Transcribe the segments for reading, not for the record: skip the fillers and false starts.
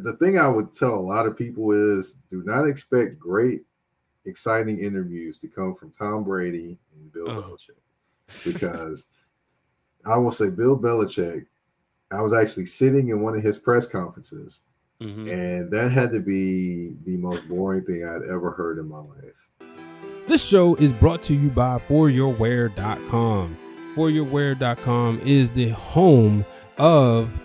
the thing I would tell a lot of people is do not expect great, exciting interviews to come from Tom Brady and Bill Uh, Belichick because I will say Bill Belichick. I was actually sitting in one of his press conferences, mm-hmm. and that had to be the most boring thing I'd ever heard in my life. This show is brought to you by foryourwear.com. Foryourwear.com is the home of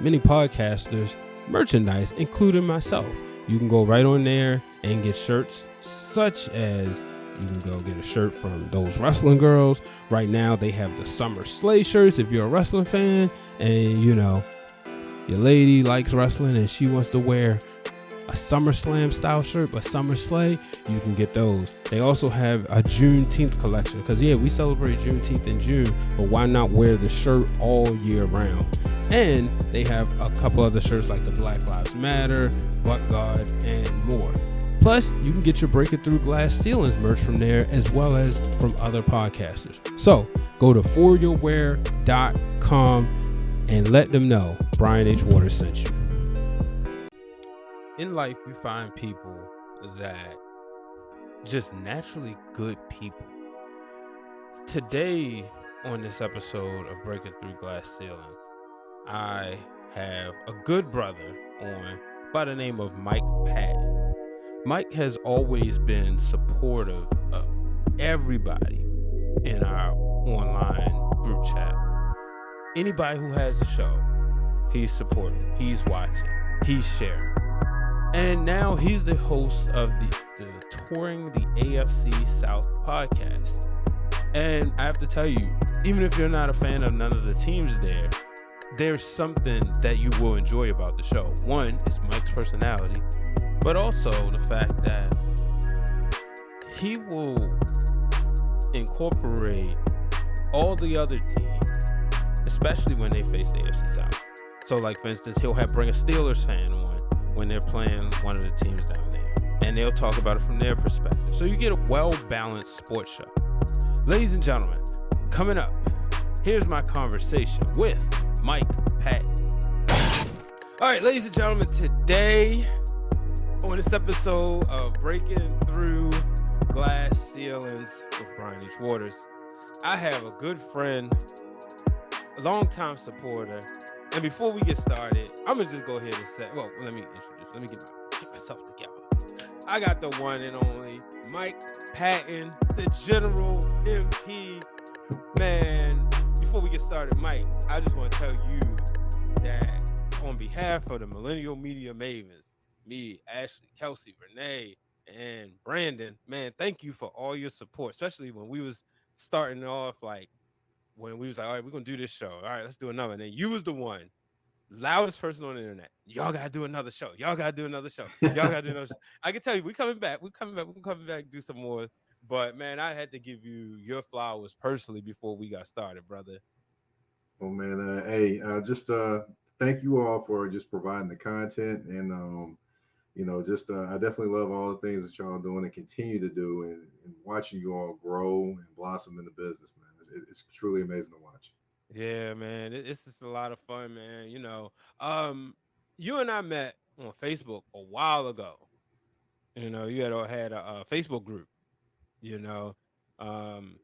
many podcasters' merchandise, including myself. You can go right on there and get shirts such as you can go get a shirt from those wrestling girls. Right now they have the Summer Slay shirts if you're a wrestling fan and your lady likes wrestling and she wants to wear a SummerSlam style shirt, but Summer Slay, you can get those. They also have a Juneteenth collection because, we celebrate Juneteenth in June, but why not wear the shirt all year round? And they have a couple other shirts like the Black Lives Matter, Butt Guard, and more. Plus, you can get your Breaking Through Glass Ceilings merch from there as well as from other podcasters. So, go to foryourwear.com and let them know Brian H. Waters sent you. In life, we find people that just naturally good people. Today, on this episode of Breaking Through Glass Ceilings, I have a good brother on by the name of Mike Patton. Mike has always been supportive of everybody in our online group chat. Anybody who has a show, he's supporting, he's watching, he's sharing. And now he's the host of the Touring the AFC South podcast. And I have to tell you, even if you're not a fan of none of the teams there, there's something that you will enjoy about the show. One is Mike's personality, but also the fact that he will incorporate all the other teams, especially when they face the AFC South. So, like, for instance, he'll bring a Steelers fan on when they're playing one of the teams down there, and they'll talk about it from their perspective. So you get a well-balanced sports show. Ladies and gentlemen, coming up, here's my conversation with Mike Patton. All right, ladies and gentlemen, today on this episode of Breaking Through Glass Ceilings with Brian H. Waters, I have a good friend, a longtime supporter. And before we get started, I'm going to just go ahead and say, let me get myself together. I got the one and only Mike Patton, the General MP. Man, before we get started, Mike, I just want to tell you that on behalf of the Millennial Media Mavens, me, Ashley, Kelsey, Renee, and Brandon, man, thank you for all your support, especially when we was starting off, when we was like, all right, we're going to do this show. All right, let's do another. And then you was the one, loudest person on the internet. Y'all got to do another show. Y'all got to do another show. Y'all got to do another show. I can tell you, we're coming back. We're coming back and do some more. But, man, I had to give you your flowers personally before we got started, brother. Oh, man. Hey, just thank you all for just providing the content. And, I definitely love all the things that y'all doing and continue to do and watching you all grow and blossom in the business, man. It's truly amazing to watch. Yeah, man, it's just a lot of fun, man. You and I met on Facebook a while ago. You had a Facebook group. Um,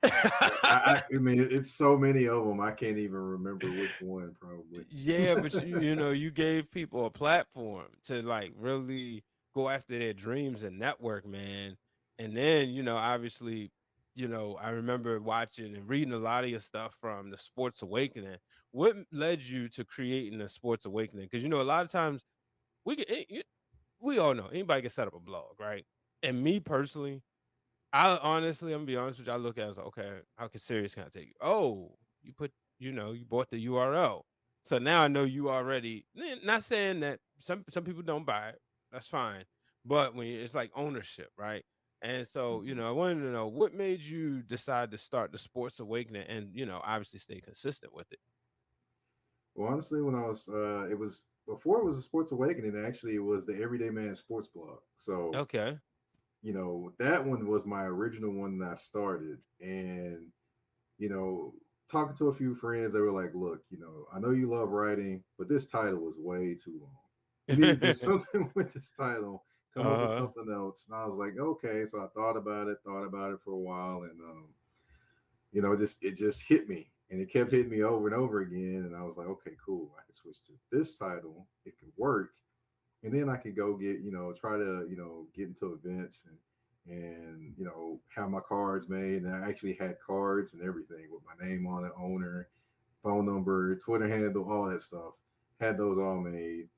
I mean, it's so many of them. I can't even remember which one, probably. Yeah, but you gave people a platform to really go after their dreams and network, man. And then, obviously, I remember watching and reading a lot of your stuff from the Sports Awakening. What led you to creating the Sports Awakening? Because a lot of times we all know anybody can set up a blog, right? And me personally, I honestly, I'm gonna be honest with you, I look at it as okay, how serious can I take you? Oh, you bought the URL. So now I know you already, not saying that some people don't buy it, that's fine. But when it's like ownership, right? And so, I wanted to know what made you decide to start the Sports Awakening and, obviously stay consistent with it. Well, honestly, when I was, it was before it was a Sports Awakening. Actually, it was the Everyday Man Sports Blog. So, Okay. that one was my original one that I started, and talking to a few friends, they were like, "Look, I know you love writing, but this title is way too long." You need to do something with this title. Come up with Uh-huh. something else. And I was like, okay. So I thought about it for a while, and just it just hit me, and it kept hitting me over and over again. And I was like, okay, cool. I can switch to this title. It could work, and then I could go get try to get into events and have my cards made. And I actually had cards and everything with my name on it, owner, phone number, Twitter handle, all that stuff. Had those all made.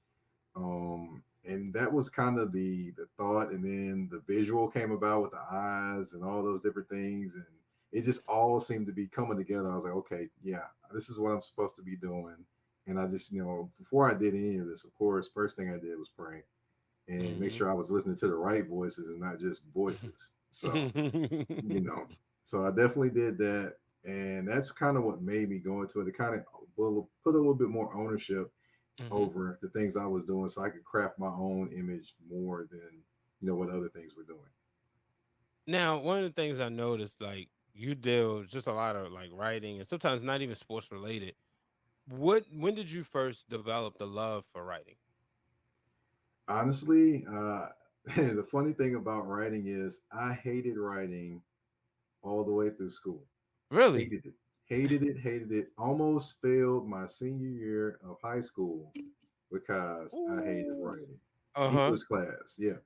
And that was kind of the thought, and then the visual came about with the eyes and all those different things, and it just all seemed to be coming together. I was like, okay, yeah, this is what I'm supposed to be doing. And I just, before I did any of this, of course, first thing I did was pray and make Mhm. sure I was listening to the right voices and not just voices. So, you know, so I definitely did that. And that's kind of what made me go into it. It kind of put a little bit more ownership Mhm. over the things I was doing, so I could craft my own image more than what other things were doing. Now, one of the things I noticed, like you deal just a lot of like writing and sometimes not even sports related. When did you first develop the love for writing? Honestly, the funny thing about writing is I hated writing all the way through school. Really? Hated it. Hated it, hated it. Almost failed my senior year of high school because I hated Ooh. writing. Uh-huh. English class, yeah.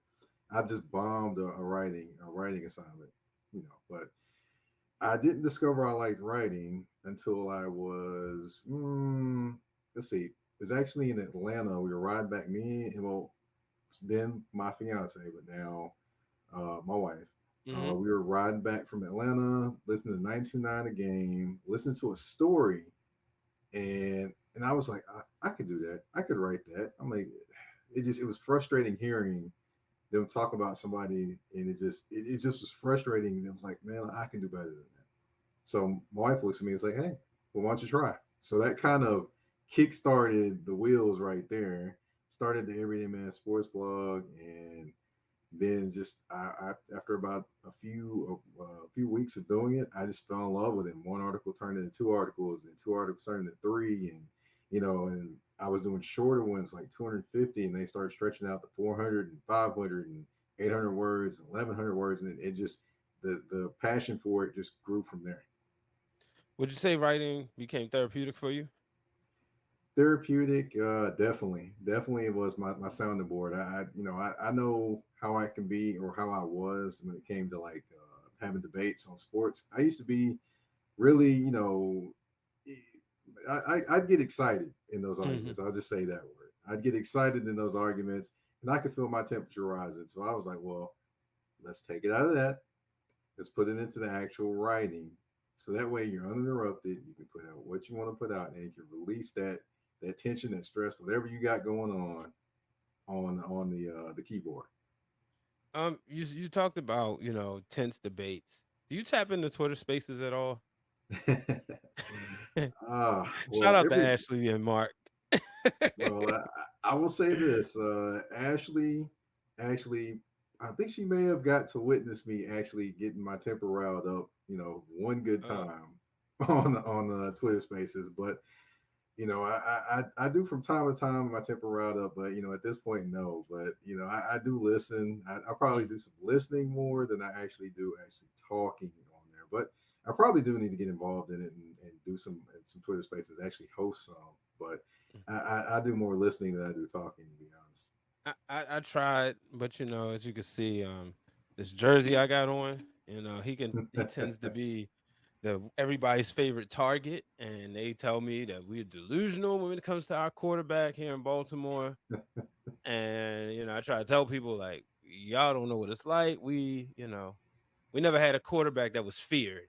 I just bombed a writing assignment, but I didn't discover I liked writing until I was, let's see, it was actually in Atlanta. We were riding back, me and, well, then my fiance, but now my wife. Mhm. We were riding back from Atlanta, listening to 929 a game, listening to a story, and I was like, I could do that. I could write that. I'm like, it was frustrating hearing them talk about somebody, and it just was frustrating. It was like, man, I can do better than that. So my wife looks at me and is like, hey, well, why don't you try? So that kind of kick started the wheels right there. Started the Everyday Man Sports blog, and then just after about a few weeks of doing it, I just fell in love with it. One article turned into two articles, and two articles turned into three, and I was doing shorter ones like 250, and they started stretching out to 400 and 500 and 800 words, 1100 words, and it just the passion for it just grew from there. Would you say writing became therapeutic for you? Therapeutic, definitely it was my sounding board. I know how I can be, or how I was when it came to like having debates on sports. I used to be really, I'd get excited in those Mhm. arguments. I'll just say that word. I'd get excited in those arguments, and I could feel my temperature rising. So I was like, well, let's take it out of that. Let's put it into the actual writing. So that way you're uninterrupted. You can put out what you want to put out, and you can release that tension, that stress, whatever you got going on the keyboard. You talked about, tense debates. Do you tap into Twitter Spaces at all? Shout Well, out to Ashley and Mark. well, I will say this: Ashley, actually, I think she may have got to witness me actually getting my temper riled up. One good Uh, time on Twitter Spaces, but I do from time to time my temper riled up, but at this point, no. But I do listen. I probably mm. do some listening more than I actually do actually talking on there. But I probably do need to get involved in it and do some Twitter Spaces, actually host some. But I do more listening than I do talking, to be honest. I tried, but as you can see, this jersey I got on, he tends to be the everybody's favorite target, and they tell me that we're delusional when it comes to our quarterback here in Baltimore. And I try to tell people like y'all don't know what it's like. We never had a quarterback that was feared.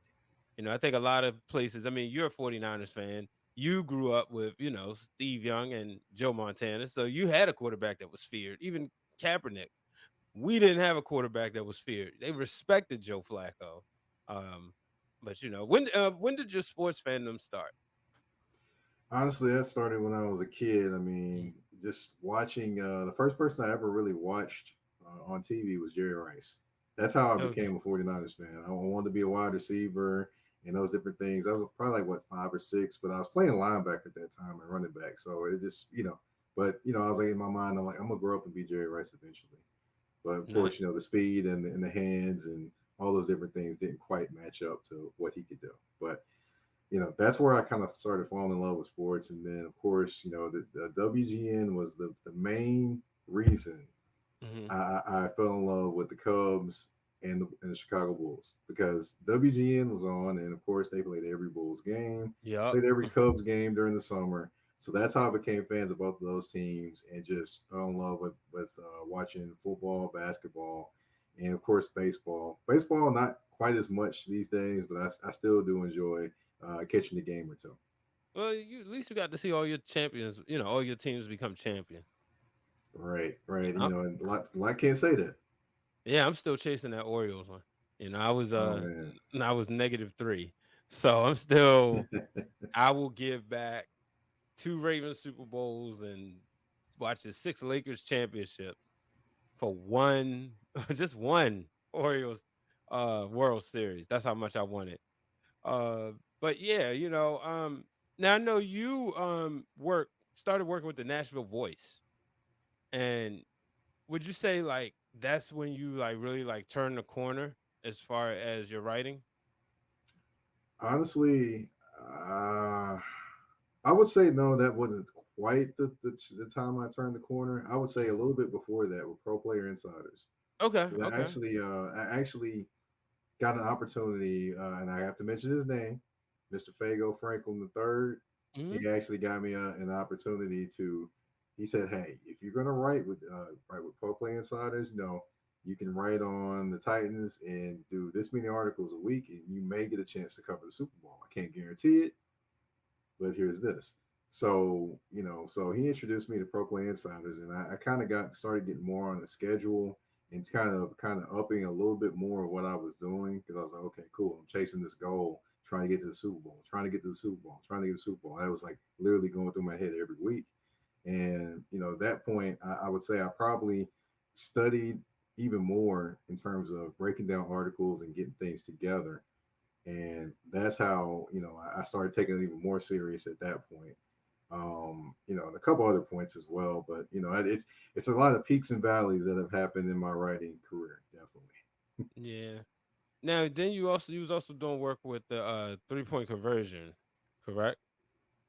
I think a lot of places, I mean, you're a 49ers fan. You grew up with, Steve Young and Joe Montana. So you had a quarterback that was feared. Even Kaepernick. We didn't have a quarterback that was feared. They respected Joe Flacco. Um, but when did your sports fandom start? Honestly, that started when I was a kid. I Mm. mean, just watching the first person I ever really watched on TV was Jerry Rice. That's how I Okay. became a 49ers fan. I wanted to be a wide receiver and those different things. I was probably like, what, 5 or 6, but I was playing linebacker at that time and running back. So it just, But I was like in my mind, I'm like, I'm gonna grow up and be Jerry Rice eventually. But of course, Nice. the speed and the hands and all those different things didn't quite match up to what he could do. But that's where I kind of started falling in love with sports. And then, of course, the WGN was the main reason Hmm. I fell in love with the Cubs and the Chicago Bulls because WGN was on, and of course they played every Bulls game, Yep. played every Cubs game during the summer. So that's how I became fans of both of those teams, and just fell in love with watching football, basketball, and of course baseball. Baseball not quite as much these days, but I still do enjoy catching the game or two. Well, you at least you got to see all your champions. All your teams become champions. Right, right. Uh, And a lot can't say that. yeah, I'm still chasing that Orioles one. I was Oh man. I was -3, so I'm still. I will give back 2 Ravens Super Bowls and watches 6 Lakers championships for one, just one Orioles World Series. That's how much I wanted. Uh, but yeah, now I know you started working with the Nashville Voice, and would you say like that's when you like really like turned the corner as far as your writing? Honestly, uh, I would say no. That wasn't quite the time I turned the corner. I would say a Mhm. little bit before that with Pro Player Insiders. Okay, 'Cause okay. I actually got an opportunity, and I have to mention his name, Mr. Fago Franklin III. Hmm. He actually got me an opportunity to. He said, "Hey, if you're gonna write with Pro Play Insiders, you can write on the Titans and do this many articles a week, and you may get a chance to cover the Super Bowl. I can't guarantee it, but here's this." So he introduced me to Pro Play Insiders, and I kind of got started getting more on the schedule and kind of upping a little bit more of what I was doing because I was like, okay, cool, I'm chasing this goal, trying to get to the Super Bowl, trying to get to the Super Bowl, trying to get to the Super Bowl. That was like literally going through my head every week. And at that point, I would say I probably studied even more in terms of breaking down articles and getting things together. And that's how I started taking it even more serious at that point. And a couple other points as well. But it's a lot of peaks and valleys that have happened in my writing career, definitely. Yeah. Now, then you was also doing work with the 3-point conversion, correct?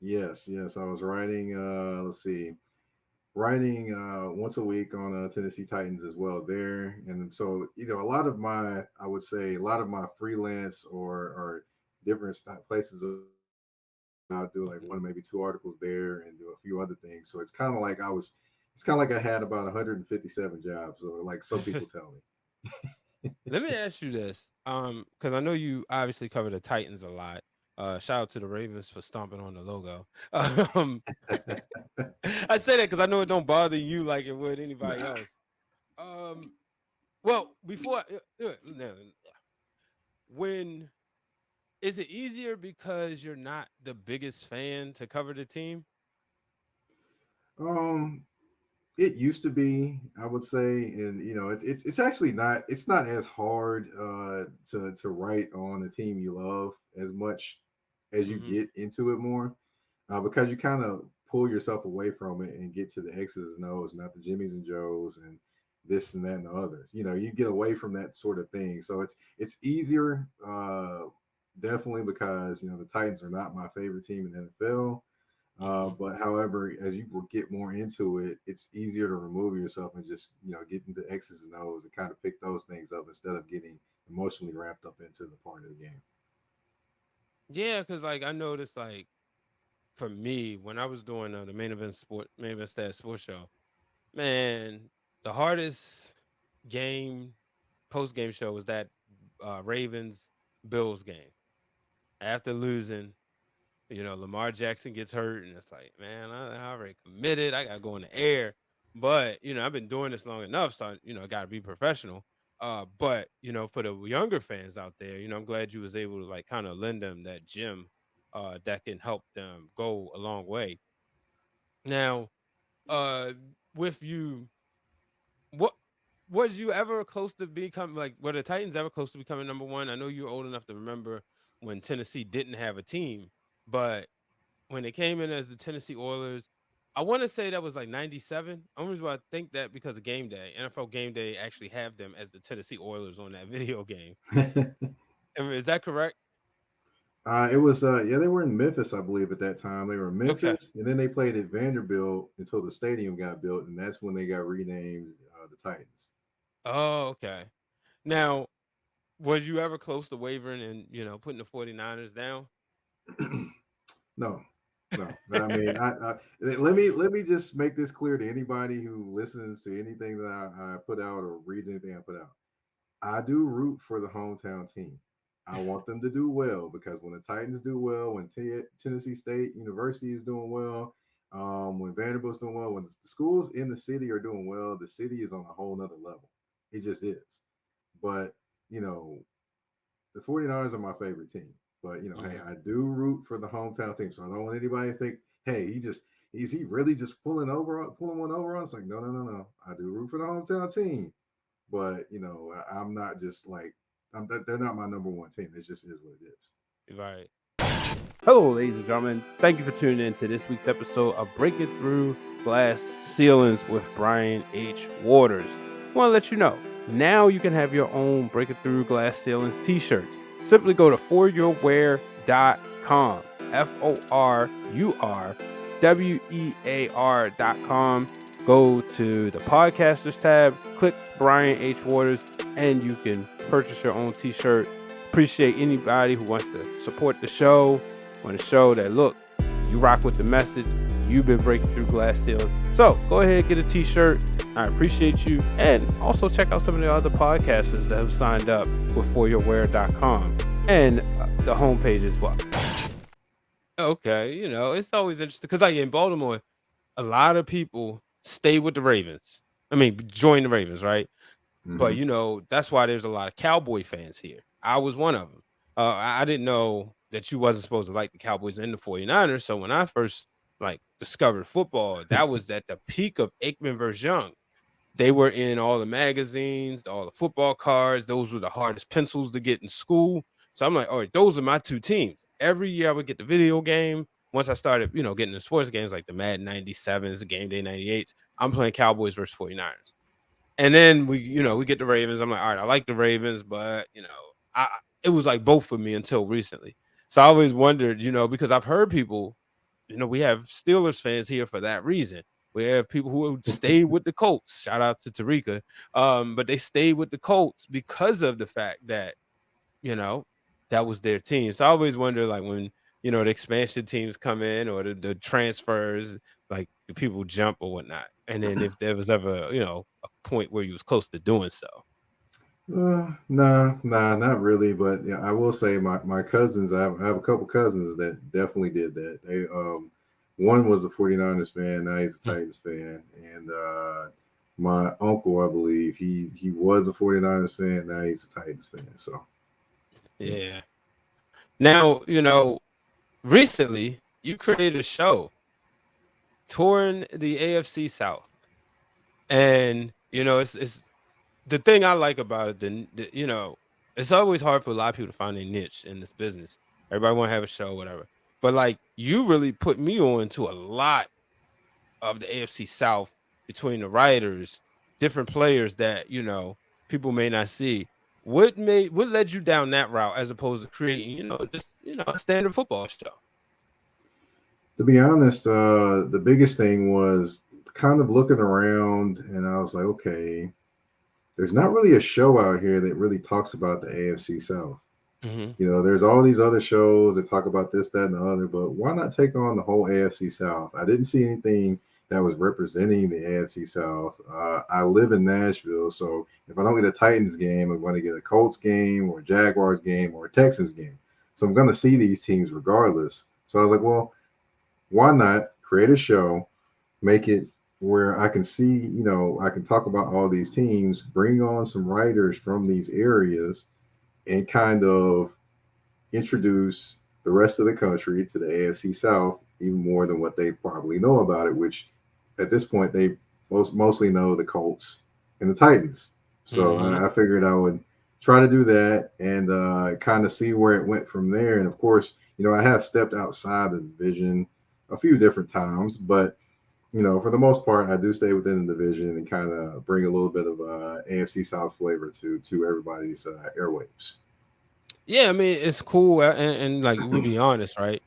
Yes, yes, I was writing. Let's see, writing once a week on Tennessee Titans as well there, and so a lot of my, I would say, a lot of my freelance or different places I'll do like Mhm. one, maybe two articles there and do a few other things. So it's kind of like I had about 157 jobs, or like some people tell me. Let me ask you this, because I know you obviously cover the Titans a lot. Shout out to the Ravens for stomping on the logo. Um, I say that because I know it don't bother you like it would anybody Nah. else. Well, before no, when is it easier because you're not the biggest fan to cover the team? Um, it used to be, I would say, and it's actually not. It's not as hard to write on a team you love as much as you Hmm. get into it more, because you kind of pull yourself away from it and get to the X's and O's, not the Jimmys and Joes and this and that and the others. You get away from that sort of thing, so it's easier, definitely because the Titans are not my favorite team in the NFL. Hmm. But however, as you will get more into it, it's easier to remove yourself and just get into X's and O's and kind of pick those things up instead of getting emotionally wrapped up into the part of the game. Yeah, because like I noticed, like for me, when I was doing the main event stat sports show, man, the hardest game post game show was that Ravens Bills game. After losing, Lamar Jackson gets hurt, and it's like, man, I already committed. I gotta go in the air. But I've been doing this long enough, so I gotta be professional. But for the younger fans out there, I'm glad you was able to like kind of lend them that gem that can help them go a long way. Now, uh, with you, what was you ever close to become like? Were the Titans ever close to becoming number one? I know you're old enough to remember when Tennessee didn't have a team, but when they came in as the Tennessee Oilers, I want to say that was like 97. Only reason why I think that because of Game Day. NFL Game Day actually have them as the Tennessee Oilers on that video game. Is that correct? It was yeah, they were in Memphis, I believe, at that time. They were in Okay. Memphis, and then they played at Vanderbilt until the stadium got built, and that's when they got renamed the Titans. Oh, okay. Now, was you ever close to wavering and, putting the 49ers down? No, no. I mean, let me just make this clear to anybody who listens to anything that I put out or reads anything I put out. I do root for the hometown team. I want them to do well because when the Titans do well, when Tennessee State University is doing well, when Vanderbilt's doing well, when the schools in the city are doing well, the city is on a whole nother level. It just is. But, you know, the 49ers are my favorite team. But, hey, Hmm. I do root for the hometown team. So I don't want anybody to think, hey, is he really just pulling one over on us? Like, no, no, no, no. I do root for the hometown team. But, I'm not just like, they're not my number one team. It just is what it is. Right. Hello, ladies and gentlemen. Thank you for tuning in to this week's episode of Breaking Through Glass Ceilings with Brian H. Waters. I want to let you know, now you can have your own Breaking Through Glass Ceilings t-shirts. Simply go to foryourwear.com, FORURWEAR.com. Go to the podcasters tab, click Brian H. Waters, and you can purchase your own t-shirt. Appreciate anybody who wants to support the show, want to show that, look, you rock with the message, you've been breaking through glass ceilings. So go ahead, get a t-shirt. I appreciate you. And also check out some of the other podcasters that have signed up with foryourwear.com and the homepage as well. Okay, it's always interesting because, like, in Baltimore, a lot of people stay with the Ravens. I mean, join the Ravens, right? But, Hmm. that's why there's a lot of Cowboy fans here. I was one of them. I didn't know that you wasn't supposed to like the Cowboys and the 49ers. So when I first, like, discovered football, that was at the peak of Aikman versus Young. They were in all the magazines, all the football cards. Those were the hardest pencils to get in school. So I'm like, all right, those are my two teams. Every year I would get the video game. Once I started, getting the sports games like the Madden 97s, the Game Day 98s, I'm playing Cowboys versus 49ers. And then we get the Ravens. I'm like, all right, I like the Ravens, but I it was like both for me until recently. So I always wondered, because I've heard people, we have Steelers fans here for that reason. We have people who stay with the Colts. Shout out to Tarika. But they stayed with the Colts because of the fact that, you know, that was their team. So I always wonder, like, when, the expansion teams come in or the transfers, like, the people jump or whatnot. And then if there was ever, a point where you was close to doing so. Nah, not really. But yeah, I will say my cousins, I have a couple cousins that definitely did that. One was a 49ers fan, now he's a Titans fan. And my uncle, I believe, he was a 49ers fan, now he's a Titans fan. So, yeah. Yeah. Now, recently you created a show touring the AFC South. And, it's the thing I like about it, it's always hard for a lot of people to find a niche in this business. Everybody want to have a show, whatever. But, like, you really put me on to a lot of the AFC South between the writers, different players that, people may not see. What led you down that route as opposed to creating, just, a standard football show? To be honest, the biggest thing was kind of looking around, and I was like, okay, there's not really a show out here that really talks about the AFC South. Hmm. There's all these other shows that talk about this, that, and the other, but why not take on the whole AFC South? I didn't see anything that was representing the AFC South. I live in Nashville, so if I don't get a Titans game, I'm going to get a Colts game or a Jaguars game or a Texans game. So I'm going to see these teams regardless. So I was like, well, why not create a show, make it where I can see, I can talk about all these teams, bring on some writers from these areas, and kind of introduce the rest of the country to the AFC South even more than what they probably know about it, which at this point they mostly know the Colts and the Titans. So Hmm. I figured I would try to do that and kind of see where it went from there. And of course, I have stepped outside the division a few different times, but for the most part, I do stay within the division and kind of bring a little bit of AFC South flavor to everybody's airwaves. Yeah, I mean, it's cool, and like we'll be honest, right?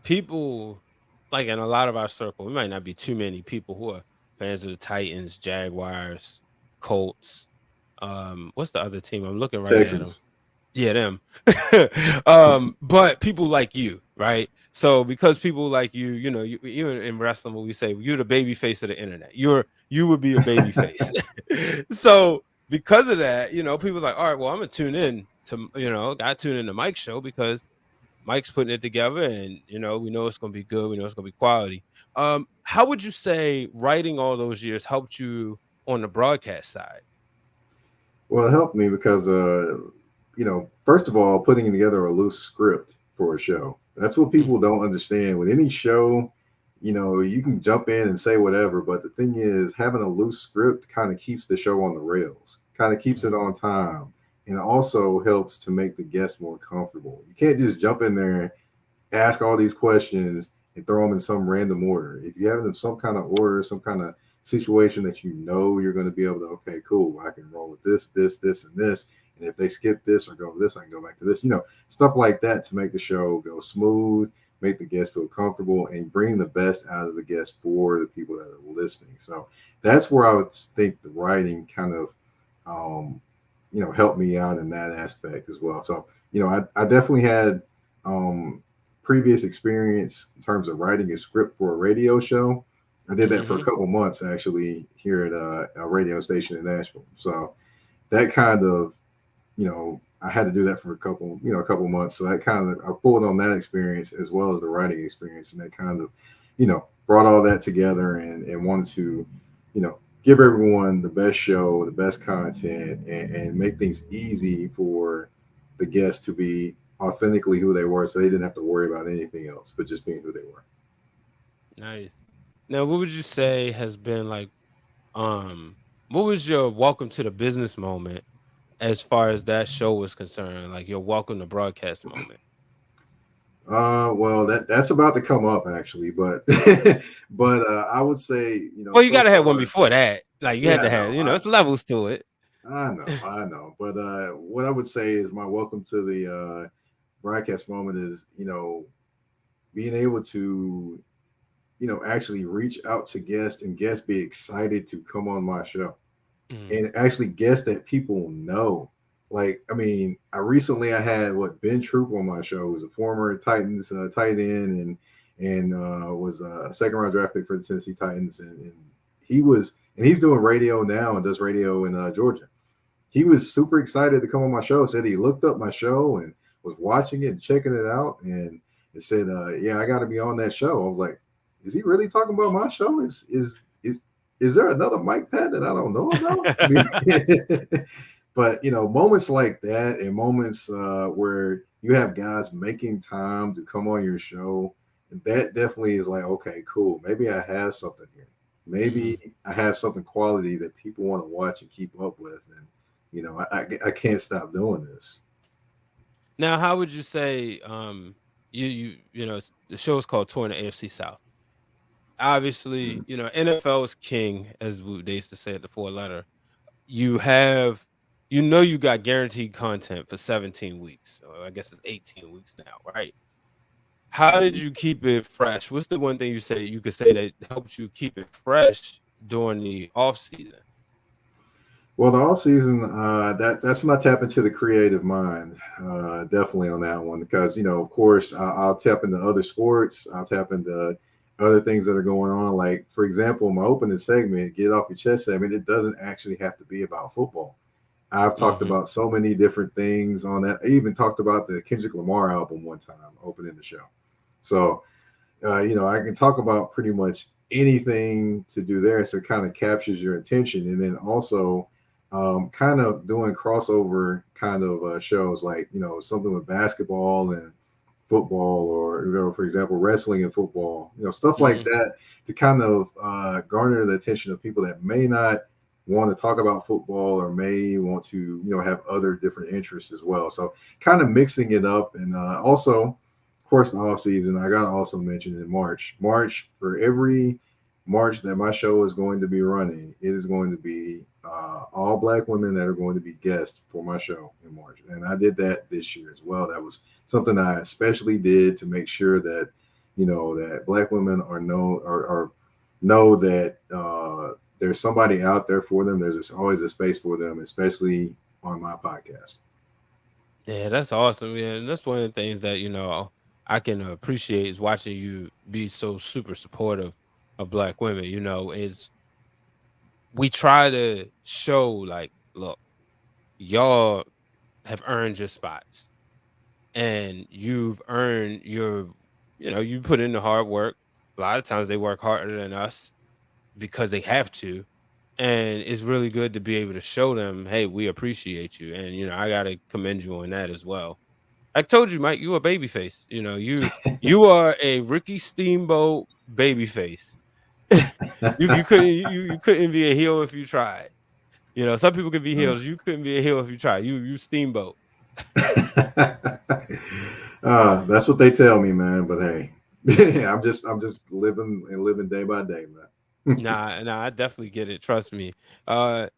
People like in a lot of our circle, we might not be too many people who are fans of the Titans, Jaguars, Colts. What's the other team? I'm looking right at them. Texans. Yeah, them. But people like you, right? So because people like you know, you in wrestling, what we say, you're the baby face of the internet. You would be a baby face. So because of that, people like, all right, well, I'm gonna tune in to, I tune in to Mike's show because Mike's putting it together, and we know it's gonna be good. We know it's gonna be quality. How would you say writing all those years helped you on the broadcast side? Well, it helped me because, first of all, putting together a loose script for a show. That's what Mhm, people don't understand. With any show, you can jump in and say whatever, but the thing is, having a loose script kind of keeps the show on the rails, kind of keeps it mhm, on time, and also helps to make the guest more comfortable. You can't just jump in there, ask all these questions, and throw them in some random order. If you have them some kind of order, some kind of situation that you're going to be able to, okay, cool, I can roll with this, and this. And if they skip this or go this, I can go back to this, stuff like that to make the show go smooth, make the guests feel comfortable, and bring the best out of the guests for the people that are listening. So that's where I would think the writing kind of, helped me out in that aspect as well. So, I definitely had um, previous experience in terms of writing a script for a radio show. I did that for a mhm. couple months actually here at a radio station in Nashville. So that kind of, I had to do that for a couple months. So that kind of, I pulled on that experience as well as the writing experience, and that kind of, brought all that together and wanted to, you know, give everyone the best show, the best content, and make things easy for the guests to be authentically who they were, so they didn't have to worry about anything else but just being who they were. Nice. Now, what would you say has been like, um, what was your welcome to the business moment as far as that show was concerned? Like your welcome to broadcast moment. Well, that's about to come up actually, but I would say, Well, you so gotta have one far, before that. Like you had yeah, to have, no, it's levels to it. I know, but what I would say is my welcome to the broadcast moment is, being able to, actually reach out to guests and guests be excited to come on my show Mhm, and actually guests that people know. Like, I mean, I had what Ben Troop on my show, who's a former Titans tight end and was a second round draft pick for the Tennessee Titans, and he was and he's doing radio now and does radio in Georgia. He was super excited to come on my show. Said he looked up my show and was watching it and checking it out, and it said, "Yeah, I got to be on that show." I was like, "Is he really talking about my show? Is there another Mike Patton that I don't know about?" I mean, but moments like that and moments where you have guys making time to come on your show, that definitely is like, okay, cool. Maybe I have something here. Maybe mhm. I have something quality that people want to watch and keep up with, and I can't stop doing this. Now, how would you say, the show is called Touring the AFC South. Obviously, NFL is king, as they used to say at the four letter. You have, you got guaranteed content for 17 weeks. Or I guess it's 18 weeks now, right? How did you keep it fresh? What's the one thing you could say that helps you keep it fresh during the off season? Well, the off season, that's when I tap into the creative mind, definitely on that one, because of course, I'll tap into other sports, I'll tap into other things that are going on. Like for example, my opening segment, "Get Off Your Chest" segment, it doesn't actually have to be about football. I've talked Mhm, about so many different things on that. I even talked about the Kendrick Lamar album one time, opening the show. So I can talk about pretty much anything to do there. So it kind of captures your attention. And then also kind of doing crossover kind of shows like, something with basketball and football or, for example, wrestling and football, stuff like mhm, that to kind of garner the attention of people that may not want to talk about football or may want to, have other different interests as well. So kind of mixing it up and also, of course, the off season. I got to also mention in March. March for every March that my show is going to be running, it is going to be all black women that are going to be guests for my show in March. And I did that this year as well. That was something I especially did to make sure that, that black women are know or know that there's somebody out there for them. There's always a space for them, especially on my podcast. Yeah, that's awesome. Yeah, and that's one of the things that I can appreciate is watching you be so super supportive of black women. Is we try to show like, look, y'all have earned your spots, and you've earned your, you put in the hard work. A lot of times they work harder than us because they have to, and it's really good to be able to show them, hey, we appreciate you, and I gotta commend you on that as well. I told you, Mike, you a baby face. You are a Ricky Steamboat baby face. You couldn't be a heel if you tried. Some people could be heels. You couldn't be a heel if you tried. You Steamboat. That's what they tell me, man. But hey, I'm just living day by day, man. Nah, I definitely get it. Trust me. Uh,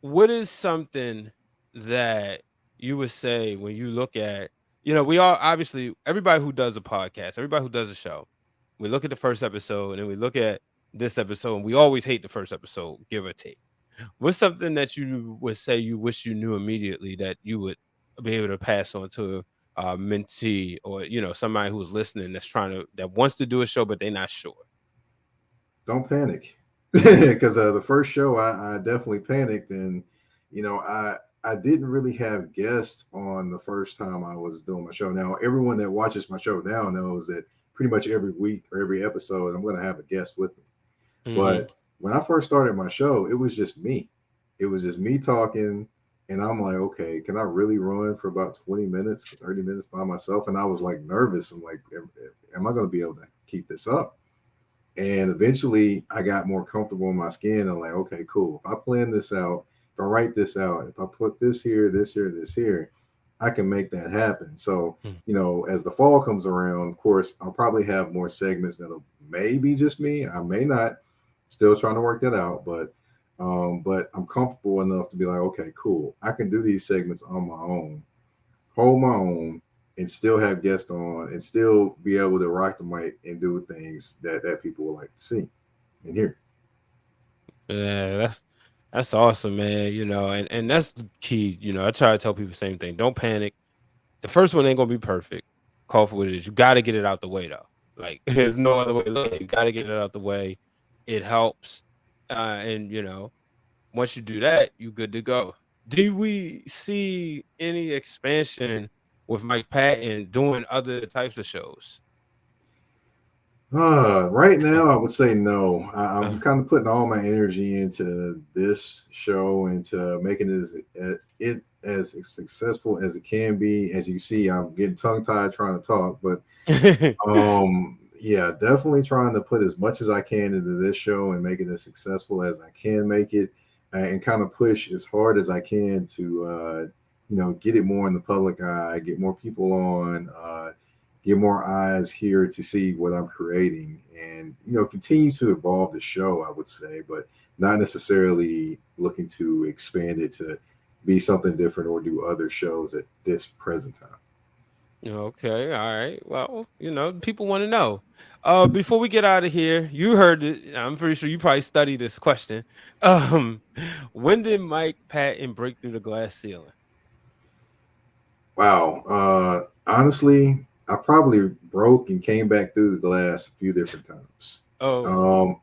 what is something that you would say when you look at, we all obviously everybody who does a podcast, everybody who does a show, we look at the first episode and then we look at this episode and we always hate the first episode, give or take. What's something that you would say you wish you knew immediately that you would be able to pass on to a mentee or somebody who's listening that wants to do a show but they're not sure? Don't panic, because the first show I definitely panicked, and I didn't really have guests on the first time I was doing my show. Now everyone that watches my show now knows that pretty much every week or every episode I'm going to have a guest with me. Hmm. But when I first started my show, it was just me. It was just me talking, and I'm like, okay, can I really run for about 20 minutes, 30 minutes by myself? And I was like nervous. I'm like, am I going to be able to keep this up? And eventually I got more comfortable in my skin. I'm like, okay, cool. If I plan this out, if I write this out, if I put this here, this here, this here, I can make that happen. So, as the fall comes around, of course, I'll probably have more segments that'll maybe just me. I may not. Still trying to work that out, but I'm comfortable enough to be like, okay, cool. I can do these segments on my own, hold my own, and still have guests on, and still be able to rock the mic and do things that people would like to see and hear. Yeah, that's awesome, man. And that's the key. I try to tell people the same thing. Don't panic. The first one ain't gonna be perfect. Call for what it is. You got to get it out the way though. Like there's no other way to look at it. You got to get it out the way. It helps, and once you do that, you good to go. Do we see any expansion with Mike Patton doing other types of shows? Right now, I would say no. I'm kind of putting all my energy into this show and to making it as successful as it can be. As you see, I'm getting tongue tied trying to talk, but yeah, definitely trying to put as much as I can into this show and make it as successful as I can make it, and kind of push as hard as I can to get it more in the public eye, get more people on, get more eyes here to see what I'm creating, and continue to evolve the show, I would say, but not necessarily looking to expand it to be something different or do other shows at this present time. Okay, all right. Well, people want to know. Before we get out of here, you heard it. I'm pretty sure you probably studied this question. Um, when did Mike Patton break through the glass ceiling? Wow. Honestly, I probably broke and came back through the glass a few different times. Oh,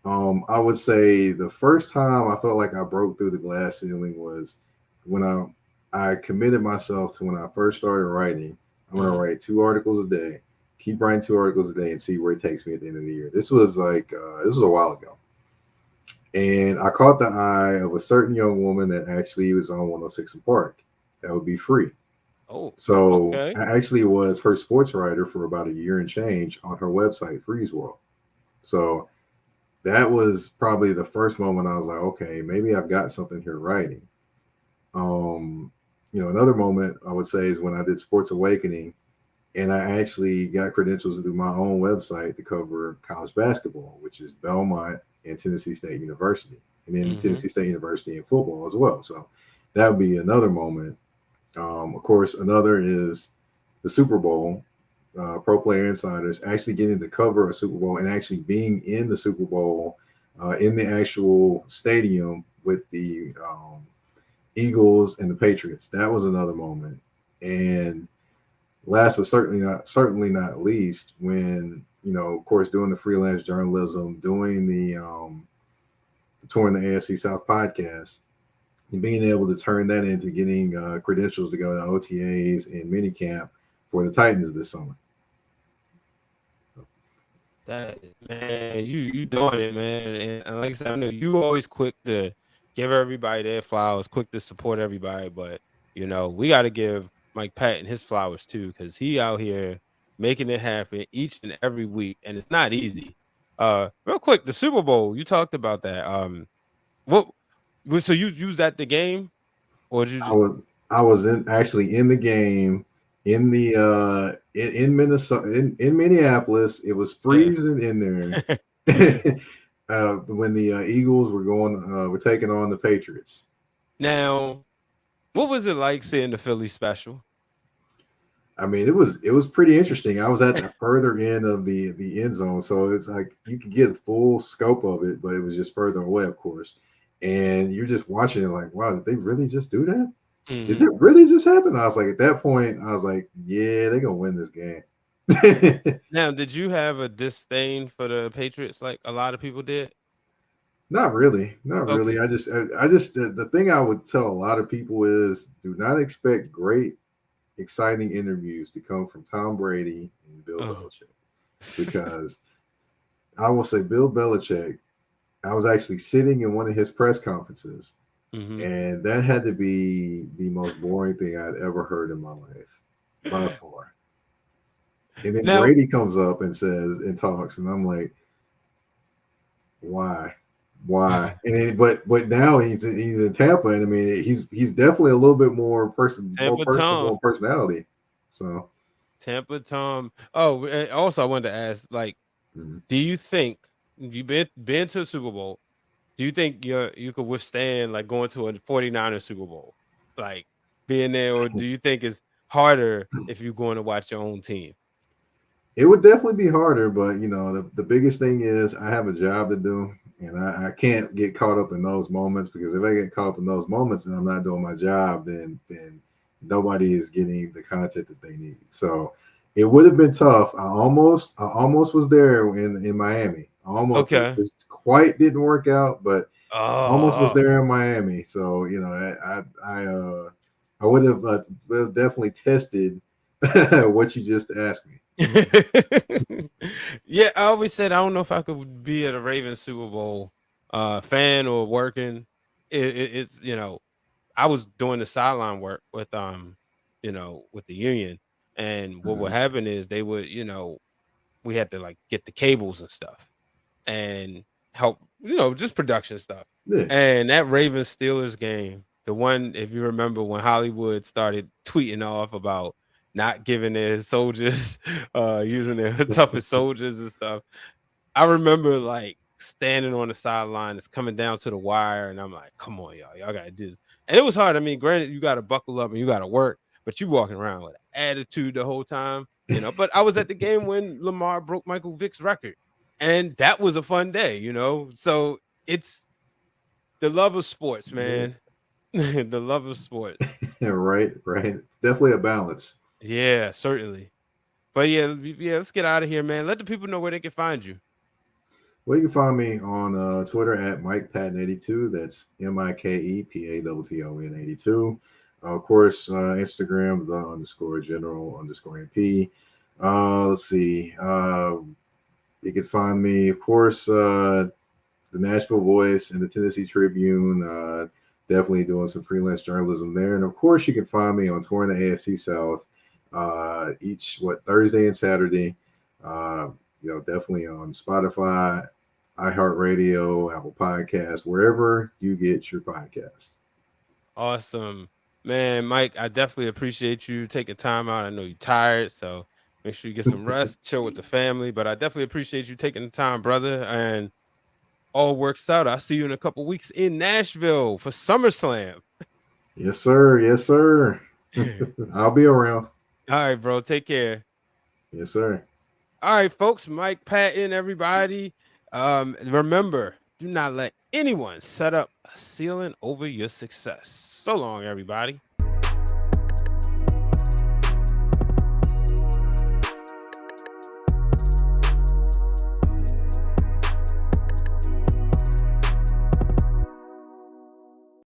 Um, I would say the first time I felt like I broke through the glass ceiling was when I committed myself to when I first started writing. I'm gonna mhm. write 2 articles a day, keep writing 2 articles a day, and see where it takes me at the end of the year. This was this was a while ago, and I caught the eye of a certain young woman that actually was on 106 in Park. That would be free. Oh, So okay. I actually was her sports writer for about a year and change on her website, Freeze World. So that was probably the first moment I was like, okay, maybe I've got something here writing. Um, Another moment I would say is when I did Sports Awakening. and I actually got credentials through my own website to cover college basketball, which is Belmont and Tennessee State University, and then Mm-hmm. Tennessee State University in football as well. So that would be another moment. Of course, another is the Super Bowl. Pro Player Insiders actually getting to cover a Super Bowl and actually being in the Super Bowl in the actual stadium with the Eagles and the Patriots. That was another moment. And last but certainly not least, when of course, doing the freelance journalism, doing the touring the AFC South podcast, and being able to turn that into getting credentials to go to OTAs and minicamp for the Titans this summer. That man, you doing it, man. And like I said, I know you always quick to give everybody their flowers, quick to support everybody. But we got to give Mike Patton his flowers too, because he out here making it happen each and every week, and it's not easy. Real quick, the Super Bowl, you talked about that. What? So you used that the game, or did you I was I was actually in the game in Minnesota in Minneapolis. It was yeah. freezing in there when the Eagles were taking on the Patriots. Now, what was it like seeing the Philly special? I mean, it was pretty interesting. I was at the further end of the end zone, so it's like you could get full scope of it, but it was just further away, of course. And you're just watching it like, wow, did they really just do that? Did Hmm. that really just happen? I was like, at that point, I was like, yeah, they're gonna win this game. Now, did you have a disdain for the Patriots like a lot of people did? Not really, not really. Okay. I just the thing I would tell a lot of people is do not expect great, exciting interviews to come from Tom Brady and Bill Oh. Belichick because I will say Bill Belichick. I was actually sitting in one of his press conferences, Hmm. and that had to be the most boring thing I'd ever heard in my life, by far. And then Now, Brady comes up and says and talks, and I'm like, why, And then, but now he's in Tampa, and I mean he's definitely a little bit more Tampa personable Tom, and personality. So Tampa Tom. Oh, and also I wanted to ask, like, mhm. do you think you've been to a Super Bowl? Do you think you could withstand like going to a 49er Super Bowl, like being there, or do you think it's harder if you're going to watch your own team? It would definitely be harder, but the biggest thing is I have a job to do, and I can't get caught up in those moments because if I get caught up in those moments and I'm not doing my job, then nobody is getting the content that they need. So it would have been tough. I almost was there in Miami. Almost it Okay. just quite didn't work out, but almost was Oh. there in Miami. So I would have definitely tested what you just asked me. Yeah, I always said I don't know if I could be at a Ravens Super Bowl fan or working. It's I was doing the sideline work with the union, and what would Mhm. happen is they would we had to like get the cables and stuff and help just production stuff. Yeah. And that Ravens Steelers game, the one if you remember when Hollywood started tweeting off about not giving their soldiers using their toughest soldiers and stuff. I remember like standing on the sideline, it's coming down to the wire, and I'm like, come on, y'all gotta do this. And it was hard. I mean, granted, you gotta buckle up and you gotta work, but you walking around with an attitude the whole time. But I was at the game when Lamar broke Michael Vick's record. And that was a fun day. So it's the love of sports, Yeah. man. The love of sports. Yeah, right, right. It's definitely a balance. Yeah, certainly. But yeah, let's get out of here, man. Let the people know where they can find you. Well, you can find me on Twitter at Mike Patton 82. That's MikePatton 82. Of course, Instagram, the underscore general underscore MP. Let's see. You can find me, of course, the Nashville Voice and the Tennessee Tribune. Definitely doing some freelance journalism there. And of course, you can find me on touring the AFC South each Thursday and Saturday. Uh, definitely on Spotify, iHeartRadio, Apple Podcasts, wherever you get your podcast. Awesome. Man, Mike, I definitely appreciate you taking time out. I know you're tired, so Make sure you get some rest, chill with the family. But I definitely appreciate you taking the time, brother. And all works out. I'll see you in a couple weeks in Nashville for SummerSlam. Yes, sir. Yes, sir. All I'll be around. right, bro. Take care. Yes, sir. All right, folks. Mike Patton, everybody. Remember, do not let anyone set up a ceiling over your success. So long, everybody.